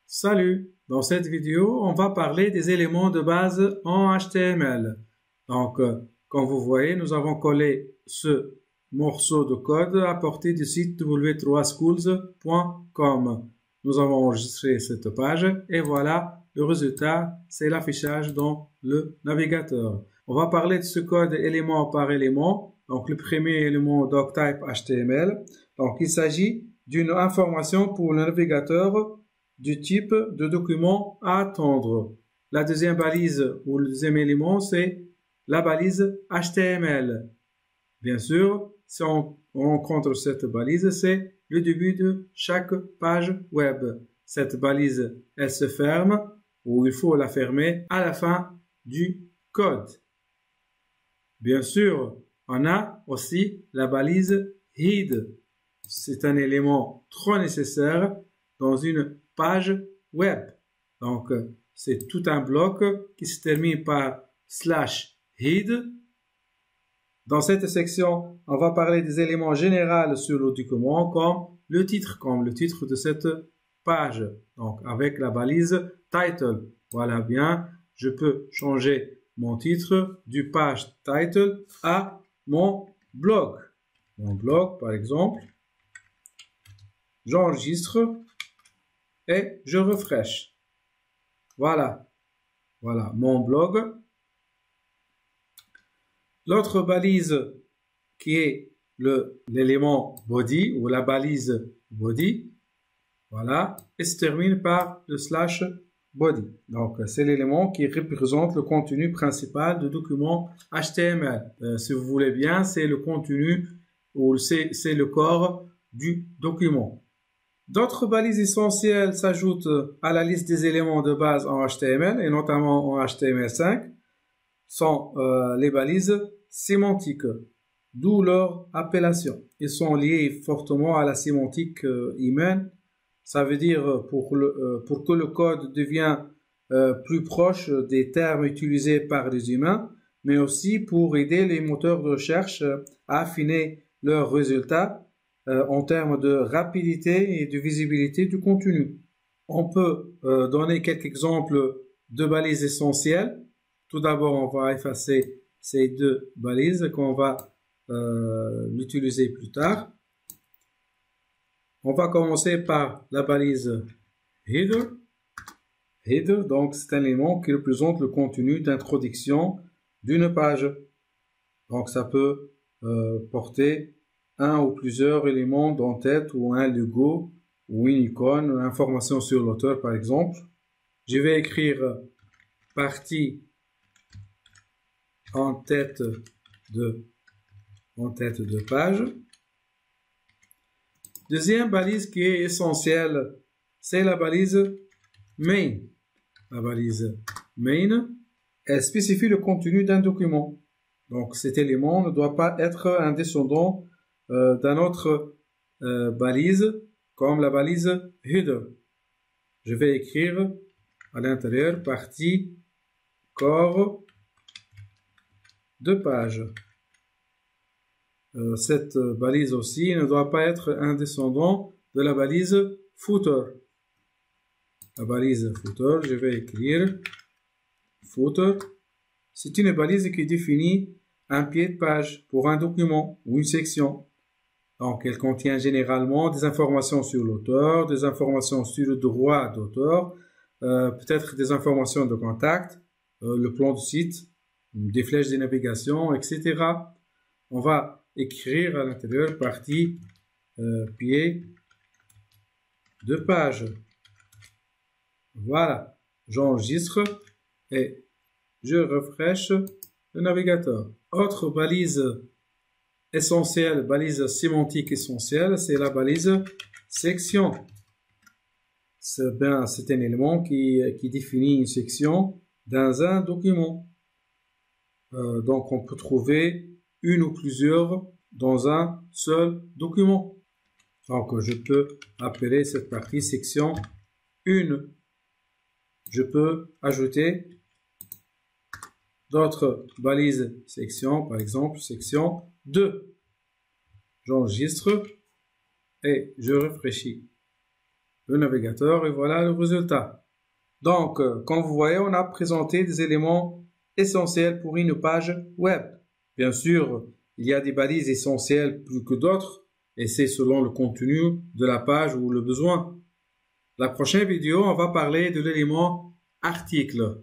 Salut! Dans cette vidéo, on va parler des éléments de base en HTML. Donc, comme vous voyez, nous avons collé ce morceau de code à partir du site w3schools.com. Nous avons enregistré cette page et voilà, le résultat, c'est l'affichage dans le navigateur. On va parler de ce code élément par élément. Donc, le premier élément doctype HTML. Donc, il s'agit d'une information pour le navigateur du type de document à attendre. La deuxième balise ou le deuxième élément, c'est la balise HTML. Bien sûr, si on rencontre cette balise, c'est le début de chaque page web. Cette balise, elle se ferme ou il faut la fermer à la fin du code. Bien sûr, on a aussi la balise head. C'est un élément trop nécessaire dans une page web. Donc, c'est tout un bloc qui se termine par /head. Dans cette section, on va parler des éléments généraux sur le document comme le titre de cette page. Donc, avec la balise title. Voilà bien, je peux changer mon titre du page title à mon blog. Mon blog, par exemple, j'enregistre et je refresh. Voilà. Voilà mon blog. L'autre balise qui est l'élément body ou la balise body. Voilà. Et se termine par le /body. Donc, c'est l'élément qui représente le contenu principal du document HTML. Si vous voulez bien, c'est le contenu ou c'est le corps du document. D'autres balises essentielles s'ajoutent à la liste des éléments de base en HTML et notamment en HTML5 sont les balises sémantiques, d'où leur appellation. Ils sont liés fortement à la sémantique humaine. Ça veut dire pour que le code devienne plus proche des termes utilisés par les humains, mais aussi pour aider les moteurs de recherche à affiner leurs résultats en termes de rapidité et de visibilité du contenu. On peut donner quelques exemples de balises essentielles. Tout d'abord, on va effacer ces deux balises qu'on va l'utiliser plus tard. On va commencer par la balise header. Header, donc, c'est un élément qui représente le contenu d'introduction d'une page. Donc, ça peut porter un ou plusieurs éléments d'en-tête ou un logo ou une icône, une information sur l'auteur par exemple. Je vais écrire partie en tête de page. Deuxième balise qui est essentielle, c'est la balise main. La balise main, elle spécifie le contenu d'un document. Donc cet élément ne doit pas être un descendant d'un autre balise comme la balise header. Je vais écrire à l'intérieur partie corps de page. Cette balise aussi ne doit pas être un descendant de la balise footer. La balise footer, je vais écrire footer. C'est une balise qui définit un pied de page pour un document ou une section. Donc, elle contient généralement des informations sur l'auteur, des informations sur le droit d'auteur, peut-être des informations de contact, le plan du site, des flèches de navigation, etc. On va écrire à l'intérieur partie pied de page. Voilà, j'enregistre et je refresh le navigateur. Autre balise essentielle, balise sémantique essentielle, c'est la balise section. C'est un élément qui définit une section dans un document. Donc, on peut trouver une ou plusieurs dans un seul document. Donc, je peux appeler cette partie section 1. Je peux ajouter d'autres balises section, par exemple section 2. J'enregistre et je rafraîchis. le navigateur et voilà le résultat. Donc, comme vous voyez, on a présenté des éléments essentiels pour une page web. Bien sûr, il y a des balises essentielles plus que d'autres et c'est selon le contenu de la page ou le besoin. La prochaine vidéo, on va parler de l'élément article.